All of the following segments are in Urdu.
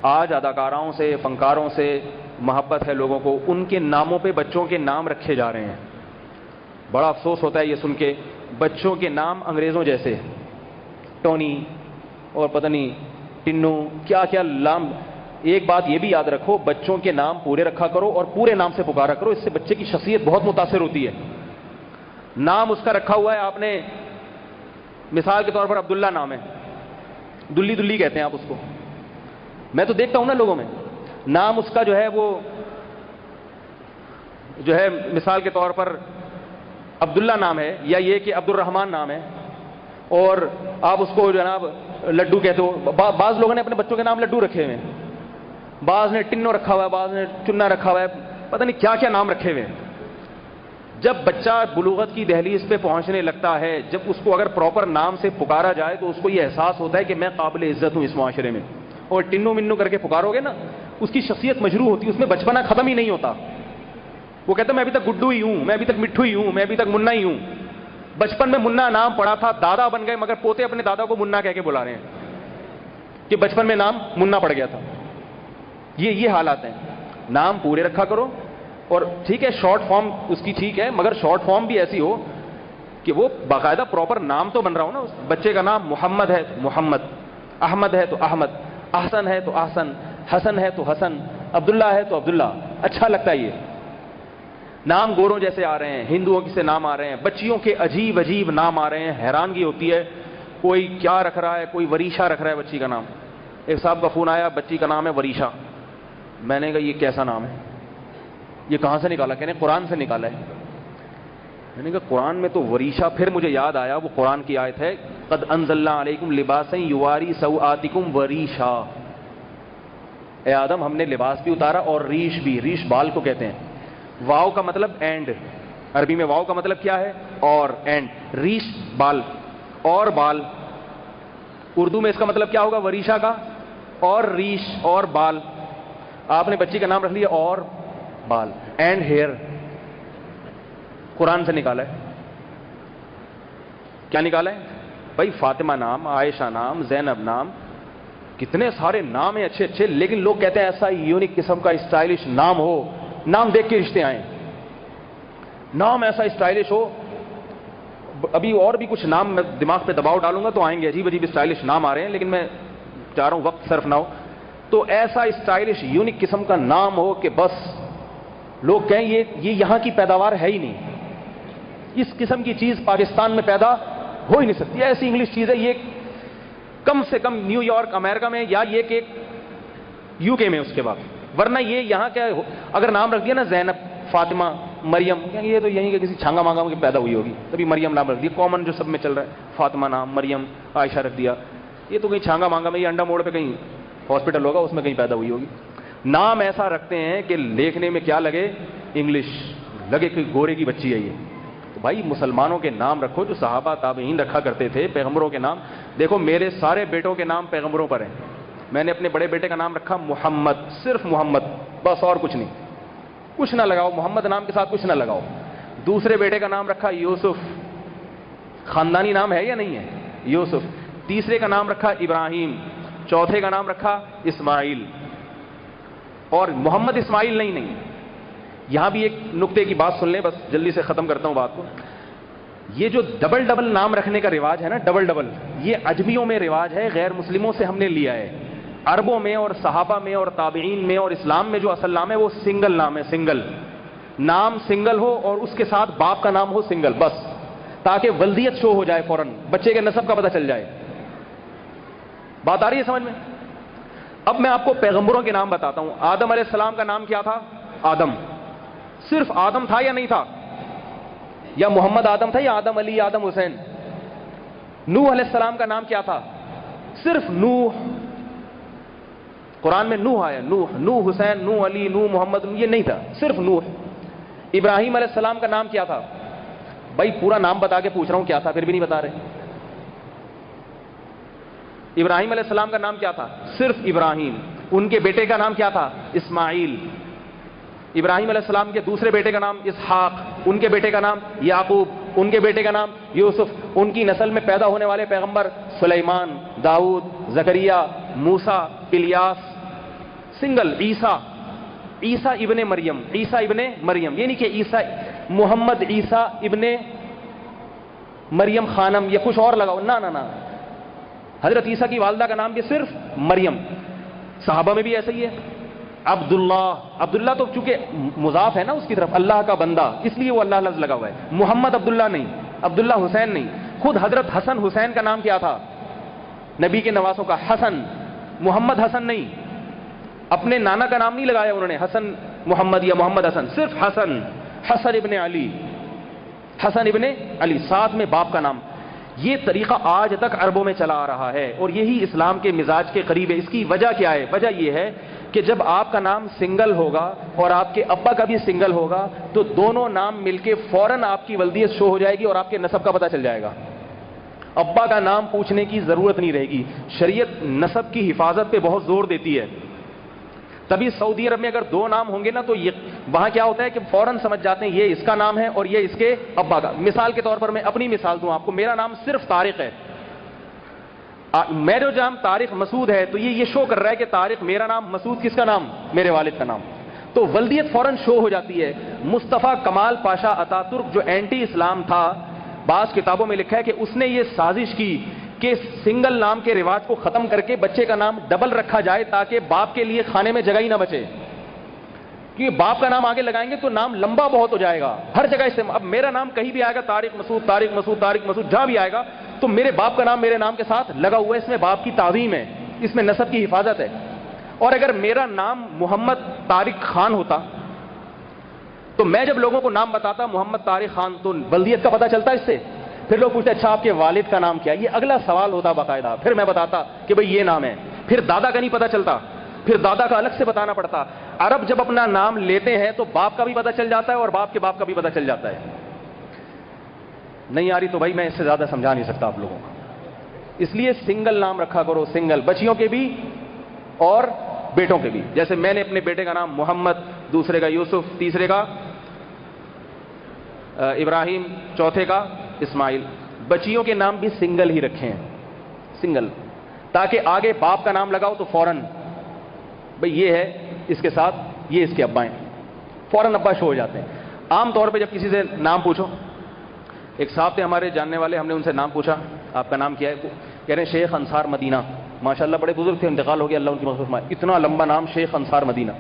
آج اداکاراؤں سے، فنکاروں سے محبت ہے لوگوں کو، ان کے ناموں پہ بچوں کے نام رکھے جا رہے ہیں۔ بڑا افسوس ہوتا ہے یہ سن کے، بچوں کے نام انگریزوں جیسے، ٹونی اور پتہ نہیں ٹنو، کیا کیا نام۔ ایک بات یہ بھی یاد رکھو، بچوں کے نام پورے رکھا کرو اور پورے نام سے پکارا کرو، اس سے بچے کی شخصیت بہت متاثر ہوتی ہے۔ نام اس کا رکھا ہوا ہے آپ نے، مثال کے طور پر عبداللہ نام ہے، دلی دلی کہتے ہیں آپ اس کو، میں تو دیکھتا ہوں نا لوگوں میں، نام اس کا جو ہے وہ جو ہے مثال کے طور پر عبداللہ نام ہے، یا یہ کہ عبد الرحمن نام ہے، اور آپ اس کو جناب لڈو کہتے ہو۔ بعض لوگوں نے اپنے بچوں کے نام لڈو رکھے ہوئے ہیں، بعض نے ٹنو رکھا ہوا ہے، بعض نے چنا رکھا ہوا ہے، پتہ نہیں کیا کیا نام رکھے ہوئے ہیں۔ جب بچہ بلوغت کی دہلیز پہ پہنچنے لگتا ہے، جب اس کو اگر پراپر نام سے پکارا جائے تو اس کو یہ احساس ہوتا ہے کہ میں قابل عزت ہوں اس معاشرے میں، اور ٹنو منو کر کے پکارو گے نا، اس کی شخصیت مجروح ہوتی ہے، اس میں بچپنا ختم ہی نہیں ہوتا۔ وہ کہتا ہے میں ابھی تک گڈو ہی ہوں، میں ابھی تک مٹھو ہی ہوں، میں ابھی تک منا ہی ہوں۔ بچپن میں منا نام پڑا تھا، دادا بن گئے، مگر پوتے اپنے دادا کو منا کہہ کے بلا رہے ہیں کہ بچپن میں نام منا پڑ گیا تھا۔ یہ حالات ہیں۔ نام پورے رکھا کرو، اور ٹھیک ہے شارٹ فارم اس کی ٹھیک ہے، مگر شارٹ فارم بھی ایسی ہو کہ وہ باقاعدہ پراپر نام تو بن رہا ہو نا۔ بچے کا نام محمد ہے تو محمد، احمد ہے تو احمد، احسن ہے تو احسن، حسن ہے تو حسن، عبداللہ ہے تو عبداللہ، اچھا لگتا ہے یہ۔ نام گوروں جیسے آ رہے ہیں، ہندوؤں سے نام آ رہے ہیں، بچیوں کے عجیب عجیب نام آ رہے ہیں، حیرانگی ہوتی ہے۔ کوئی کیا رکھ رہا ہے، کوئی وریشا رکھ رہا ہے بچی کا نام۔ ایک صاحب کا فون آیا، بچی کا نام ہے وریشا۔ میں نے کہا یہ کیسا نام ہے، یہ کہاں سے نکالا؟ کہنے قرآن سے نکالا ہے۔ میں نے کہا قرآن میں تو وریشا، پھر مجھے یاد آیا وہ قرآن کی آیت ہے، قد انزلنا علیکم لباسا یواری سوآتکم وریشا۔ اے آدم ہم نے لباس بھی اتارا اور ریش بھی، ریش بال کو کہتے ہیں۔ واو کا مطلب اینڈ، عربی میں واو کا مطلب کیا ہے؟ اور، اینڈ، ریش بال، اور بال۔ اردو میں اس کا مطلب کیا ہوگا وریشا کا؟ اور ریش اور بال۔ آپ نے بچی کا نام رکھ لیا اور بال، اینڈ ہیئر، قرآن سے نکالا ہے۔ کیا نکالا ہے بھائی؟ فاطمہ نام، عائشہ نام، زینب نام، کتنے سارے نام ہیں اچھے اچھے، لیکن لوگ کہتے ہیں ایسا یونیک قسم کا اسٹائلش نام ہو، نام دیکھ کے رشتے آئیں، نام ایسا اسٹائلش ہو۔ ابھی اور بھی کچھ نام میں دماغ پہ دباؤ ڈالوں گا تو آئیں گے، عجیب عجیب اسٹائلش نام آ رہے ہیں، لیکن میں چاہ رہا ہوں وقت صرف نہ ہو۔ تو ایسا اسٹائلش یونیک قسم کا نام ہو کہ بس لوگ کہیں یہ یہاں کی پیداوار ہے ہی نہیں، اس قسم کی چیز پاکستان میں پیدا ہو ہی نہیں سکتی۔ ایسی انگلش چیز ہے یہ، کم سے کم نیو یارک امریکہ میں، یا یہ کہ یو کے میں اس کے بعد، ورنہ یہ یہاں کیا اگر نام رکھ دیا نا زینب، فاطمہ، مریم، یہ تو یہیں کے کسی چھانگا مانگا میں پیدا ہوئی ہوگی، تبھی مریم نام رکھ دیا۔ کامن جو سب میں چل رہا ہے فاطمہ نام، مریم، عائشہ رکھ دیا، یہ تو کہیں چھانگا مانگا میں، یہ انڈا موڑ پہ کہیں ہاسپٹل ہوگا اس میں کہیں پیدا ہوئی ہوگی۔ نام ایسا رکھتے ہیں کہ دیکھنے میں کیا لگے، انگلش لگے کہ گورے کی بچی ہے یہ۔ تو بھائی مسلمانوں کے نام رکھو جو صحابہ تابعین رکھا کرتے تھے، پیغمبروں کے نام۔ دیکھو میرے سارے بیٹوں کے نام پیغمبروں پر ہیں۔ میں نے اپنے بڑے بیٹے کا نام رکھا محمد، صرف محمد، بس اور کچھ نہیں، کچھ نہ لگاؤ، محمد نام کے ساتھ کچھ نہ لگاؤ۔ دوسرے بیٹے کا نام رکھا یوسف، خاندانی نام ہے یا نہیں ہے؟ یوسف۔ تیسرے کا نام رکھا ابراہیم، چوتھے کا نام رکھا اسماعیل۔ اور محمد اسماعیل نہیں، یہاں بھی ایک نقطے کی بات سن لیں، بس جلدی سے ختم کرتا ہوں بات کو۔ یہ جو ڈبل ڈبل نام رکھنے کا رواج ہے نا، ڈبل ڈبل، یہ عجمیوں میں رواج ہے، غیر مسلموں سے ہم نے لیا ہے۔ عربوں میں اور صحابہ میں اور تابعین میں اور اسلام میں جو اصل نام ہے وہ سنگل نام ہے، سنگل نام، سنگل ہو اور اس کے ساتھ باپ کا نام ہو سنگل، بس، تاکہ ولدیت شو ہو جائے، فوراً بچے کے نسب کا پتہ چل جائے۔ بات آ رہی ہے سمجھ میں؟ اب میں آپ کو پیغمبروں کے نام بتاتا ہوں۔ آدم علیہ السلام کا نام کیا تھا؟ آدم۔ صرف آدم تھا یا نہیں تھا؟ یا محمد آدم تھا یا آدم علی، آدم حسین؟ نوح علیہ السلام کا نام کیا تھا؟ صرف نوح۔ قرآن میں نوح آیا، نوح حسین، نوح علی، نوح محمد، یہ نہیں تھا، صرف نوح۔ ابراہیم علیہ السلام کا نام کیا تھا؟ بھائی پورا نام بتا کے پوچھ رہا ہوں کیا تھا، پھر بھی نہیں بتا رہے۔ ابراہیم علیہ السلام کا نام کیا تھا؟ صرف ابراہیم۔ ان کے بیٹے کا نام کیا تھا؟ اسماعیل۔ ابراہیم علیہ السلام کے دوسرے بیٹے کا نام اسحاق، ان کے بیٹے کا نام یعقوب، ان کے بیٹے کا نام یوسف۔ ان کی نسل میں پیدا ہونے والے پیغمبر سلیمان، داؤد، زکریا، موسیٰ، الیاس، سنگل عیسیٰ، عیسیٰ ابن مریم، عیسیٰ ابن مریم، یہ نہیں کہ عیسیٰ محمد عیسیٰ ابن مریم خانم یا کچھ اور لگاؤ، نہ نہ نہ، حضرت عیسیٰ کی والدہ کا نام بھی صرف مریم. صحابہ میں بھی ایسا ہی ہے. عبداللہ، عبداللہ تو چونکہ مضاف ہے نا اس کی طرف، اللہ کا بندہ، اس لیے وہ اللہ لفظ لگا ہوا ہے. محمد عبداللہ نہیں، عبداللہ حسین نہیں. خود حضرت حسن حسین کا نام کیا تھا نبی کے نواسوں کا؟ حسن. محمد حسن نہیں، اپنے نانا کا نام نہیں لگایا انہوں نے حسن محمد یا محمد حسن، صرف حسن. حسن ابن علی، حسن ابن علی، ساتھ میں باپ کا نام. یہ طریقہ آج تک عربوں میں چلا آ رہا ہے اور یہی اسلام کے مزاج کے قریب ہے. اس کی وجہ کیا ہے؟ وجہ یہ ہے کہ جب آپ کا نام سنگل ہوگا اور آپ کے ابا کا بھی سنگل ہوگا تو دونوں نام مل کے فوراً آپ کی ولدیت شو ہو جائے گی اور آپ کے نسب کا پتہ چل جائے گا. ابا کا نام پوچھنے کی ضرورت نہیں رہے گی. شریعت نسب کی حفاظت پہ بہت زور دیتی ہے. تبھی سعودی عرب میں اگر دو نام ہوں گے نا تو وہاں کیا ہوتا ہے کہ فوراً سمجھ جاتے ہیں یہ اس کا نام ہے اور یہ اس کے ابا کا. مثال کے طور پر میں اپنی مثال دوں آپ کو، میرا نام صرف طارق ہے. میرا نام طارق مسعود ہے تو یہ شو کر رہا ہے کہ طارق میرا نام، مسعود کس کا نام؟ میرے والد کا نام. تو ولدیت فوراً شو ہو جاتی ہے. مصطفیٰ کمال پاشا اتا ترک جو اینٹی اسلام تھا، بعض کتابوں میں لکھا ہے کہ اس نے یہ سازش کی کہ سنگل نام کے رواج کو ختم کر کے بچے کا نام ڈبل رکھا جائے تاکہ باپ کے لیے کھانے میں جگہ ہی نہ بچے. کیونکہ باپ کا نام آگے لگائیں گے تو نام لمبا بہت ہو جائے گا ہر جگہ سے. اب میرا نام کہیں بھی آئے گا طارق مسعود، طارق مسعود، طارق مسعود، جہاں بھی آئے گا تو میرے باپ کا نام میرے نام کے ساتھ لگا ہوا ہے. اس میں باپ کی تعظیم ہے، اس میں نسب کی حفاظت ہے. اور اگر میرا نام محمد طارق خان ہوتا تو میں جب لوگوں کو نام بتاتا محمد طارق خان تو ولدیت کا پتہ چلتا اس سے. پھر لوگ پوچھتے اچھا آپ کے والد کا نام کیا؟ یہ اگلا سوال ہوتا باقاعدہ. پھر میں بتاتا کہ بھئی یہ نام ہے. پھر دادا کا نہیں پتہ چلتا، پھر دادا کا الگ سے بتانا پڑتا. عرب جب اپنا نام لیتے ہیں تو باپ کا بھی پتہ چل جاتا ہے اور باپ کے باپ کا بھی پتہ چل جاتا ہے. نہیں آ رہی تو بھائی میں اس سے زیادہ سمجھا نہیں سکتا آپ لوگوں کو. اس لیے سنگل نام رکھا کرو، سنگل، بچیوں کے بھی اور بیٹوں کے بھی. جیسے میں نے اپنے بیٹے کا نام محمد، دوسرے کا یوسف، تیسرے کا ابراہیم، چوتھے کا اسماعیل. بچیوں کے نام بھی سنگل ہی رکھے ہیں، سنگل، تاکہ آگے باپ کا نام لگاؤ تو فوراً بھئی یہ ہے اس کے ساتھ، یہ اس کے ابا ہیں، فوراً ابا شو ہو جاتے ہیں. عام طور پہ جب کسی سے نام پوچھو، ایک صاحب تھے ہمارے جاننے والے، ہم نے ان سے نام پوچھا آپ کا نام کیا ہے؟ کہہ رہے ہیں شیخ انصار مدینہ. ماشاءاللہ بڑے بزرگ تھے، انتقال ہو گیا، اللہ ان کی مغفرت فرمائے. اتنا لمبا نام شیخ انصار مدینہ.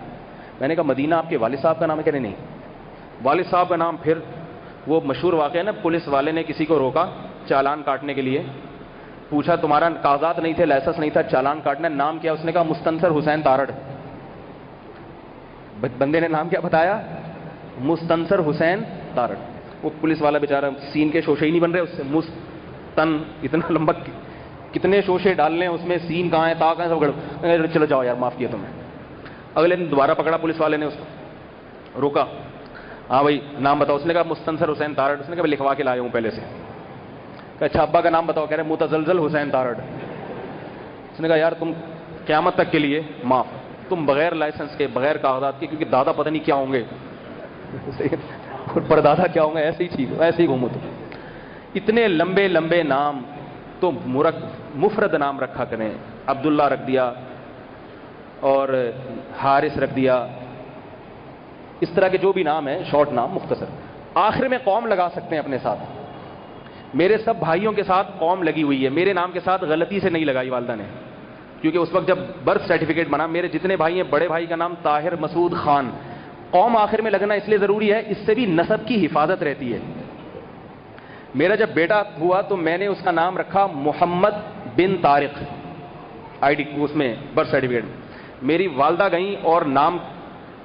میں نے کہا مدینہ آپ کے والد صاحب کا نام ہے؟ کہہ رہے نہیں، والد صاحب کا نام. پھر وہ مشہور واقعہ ہے نا، پولیس والے نے کسی کو روکا چالان کاٹنے کے لیے، پوچھا تمہارا کاغذات نہیں تھے، لائسنس نہیں تھا، چالان کاٹنا، نام کیا؟ اس نے کہا مستنصر حسین تارڑ. بندے نے نام کیا بتایا؟ مستنصر حسین تارڑ. وہ پولیس والا بیچارہ سین کے شوشے ہی نہیں بن رہے اس سے. مستن اتنا لمبا، کتنے شوشے ڈالنے اس میں، سین کہاں ہے، تا کہاں ہے، سب گڑ. چلو جاؤ یار معاف کیا تمہیں. اگلے دن دوبارہ پکڑا پولیس والے نے، اس کو روکا. ہاں بھائی نام بتاؤ. اس نے کہا مستنصر حسین تارڑ. اس نے کہا لکھوا کے لایا ہوں پہلے سے. کہ اچھا ابا کا نام بتاؤ. کہہ رہے متزلزل حسین تارڑ. اس نے کہا یار تم قیامت تک کے لیے معاف، تم بغیر لائسنس کے، بغیر کاغذات کے، کیونکہ دادا پتہ نہیں کیا ہوں گے اور پردادا کیا ہوں گے، ایسے ہی ٹھیک، ایسے ہی گھومو تم. اتنے لمبے لمبے نام تو مفرد نام رکھا کریں. عبداللہ رکھ دیا اور حارث رکھ دیا، اس طرح کے جو بھی نام ہیں شارٹ نام، مختصر. آخر میں قوم لگا سکتے ہیں اپنے ساتھ. میرے سب بھائیوں کے ساتھ قوم لگی ہوئی ہے، میرے نام کے ساتھ غلطی سے نہیں لگائی والدہ نے، کیونکہ اس وقت جب برتھ سرٹیفکیٹ بنا میرے جتنے بھائی ہیں، بڑے بھائی کا نام طاہر مسعود خان. قوم آخر میں لگنا اس لیے ضروری ہے، اس سے بھی نسب کی حفاظت رہتی ہے. میرا جب بیٹا ہوا تو میں نے اس کا نام رکھا محمد بن طارق. آئی ڈی اس میں برتھ سرٹیفکیٹ میری والدہ گئیں اور نام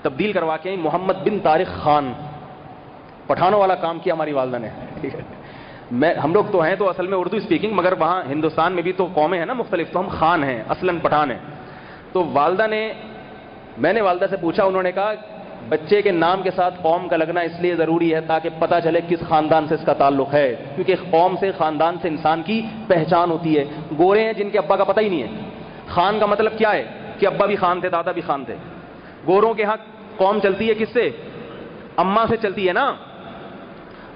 تبدیل کروا کے محمد بن طارق خان. پٹھانوں والا کام کیا ہماری والدہ نے. ٹھیک ہے، ہم لوگ تو ہیں تو اصل میں اردو اسپیکنگ، مگر وہاں ہندوستان میں بھی تو قومیں ہیں نا مختلف، تو ہم خان ہیں، اصلاً پٹھان ہیں. تو والدہ نے، میں نے والدہ سے پوچھا، انہوں نے کہا بچے کے نام کے ساتھ قوم کا لگنا اس لیے ضروری ہے تاکہ پتہ چلے کس خاندان سے اس کا تعلق ہے، کیونکہ قوم سے، خاندان سے انسان کی پہچان ہوتی ہے. گورے ہیں جن کے ابا کا پتہ ہی نہیں ہے. خان کا مطلب کیا ہے کہ ابا بھی خان تھے، دادا بھی خان تھے. گوروں کے ہاں قوم چلتی ہے کس سے؟ اماں سے چلتی ہے نا.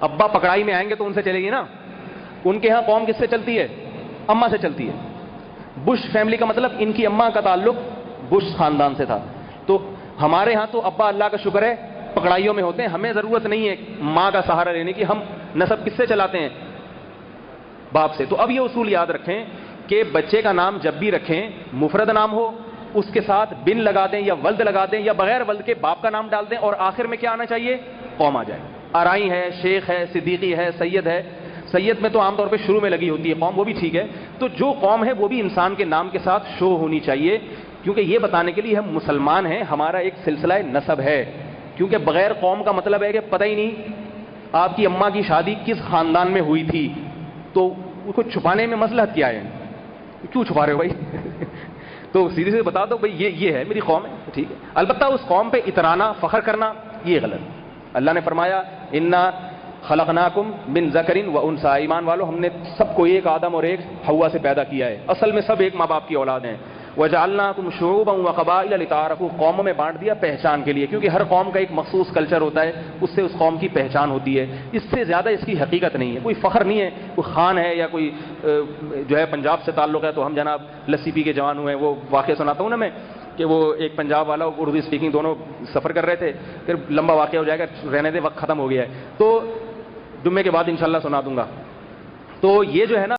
ابا پکڑائی میں آئیں گے تو ان سے چلے گی نا. ان کے ہاں قوم کس سے چلتی ہے؟ اماں سے چلتی ہے. بش فیملی کا مطلب ان کی اماں کا تعلق بش خاندان سے تھا. تو ہمارے ہاں تو ابا اللہ کا شکر ہے پکڑائیوں میں ہوتے ہیں, ہمیں ضرورت نہیں ہے ماں کا سہارا لینے کی, ہم نسب کس سے چلاتے ہیں؟ باپ سے. تو اب یہ اصول یاد رکھیں کہ بچے کا نام جب بھی رکھیں مفرد نام ہو, اس کے ساتھ بن لگا دیں یا ولد لگا دیں, یا بغیر ولد کے باپ کا نام ڈال دیں, اور آخر میں کیا آنا چاہیے؟ قوم آ جائے. ارائی ہے, شیخ ہے, صدیقی ہے, سید ہے. سید میں تو عام طور پہ شروع میں لگی ہوتی ہے قوم, وہ بھی ٹھیک ہے. تو جو قوم ہے وہ بھی انسان کے نام کے ساتھ شو ہونی چاہیے, کیونکہ یہ بتانے کے لیے ہم مسلمان ہیں, ہمارا ایک سلسلہ نسب ہے. کیونکہ بغیر قوم کا مطلب ہے کہ پتہ ہی نہیں آپ کی اماں کی شادی کس خاندان میں ہوئی تھی, تو اس کو چھپانے میں مصلحت کیا ہے؟ کیوں چھپا رہے ہو بھائی؟ تو سیدھے سے بتا دو بھائی یہ ہے میری قوم ہے, ٹھیک ہے. البتہ اس قوم پہ اترانا, فخر کرنا, یہ غلط. اللہ نے فرمایا انا خلقناکم من ذکر و انثی, ایمان والو ہم نے سب کو ایک آدم اور ایک حوا سے پیدا کیا ہے, اصل میں سب ایک ماں باپ کی اولاد ہیں. وجعلناکم شعوبا وقبائل لتعارفوا, قوموں میں بانٹ دیا پہچان کے لیے, کیونکہ ہر قوم کا ایک مخصوص کلچر ہوتا ہے, اس سے اس قوم کی پہچان ہوتی ہے. اس سے زیادہ اس کی حقیقت نہیں ہے, کوئی فخر نہیں ہے. کوئی خان ہے یا کوئی جو ہے پنجاب سے تعلق ہے تو ہم جناب لسی پی کے جوان ہوئے ہیں. وہ واقعہ سناتا ہوں نا میں, کہ وہ ایک پنجاب والا اردو اسپیکنگ دونوں سفر کر رہے تھے, پھر لمبا واقعہ ہو جائے گا, رہنے دے, وقت ختم ہو گیا ہے, تو جمعے کے بعد انشاءاللہ سنا دوں گا. تو یہ جو ہے نا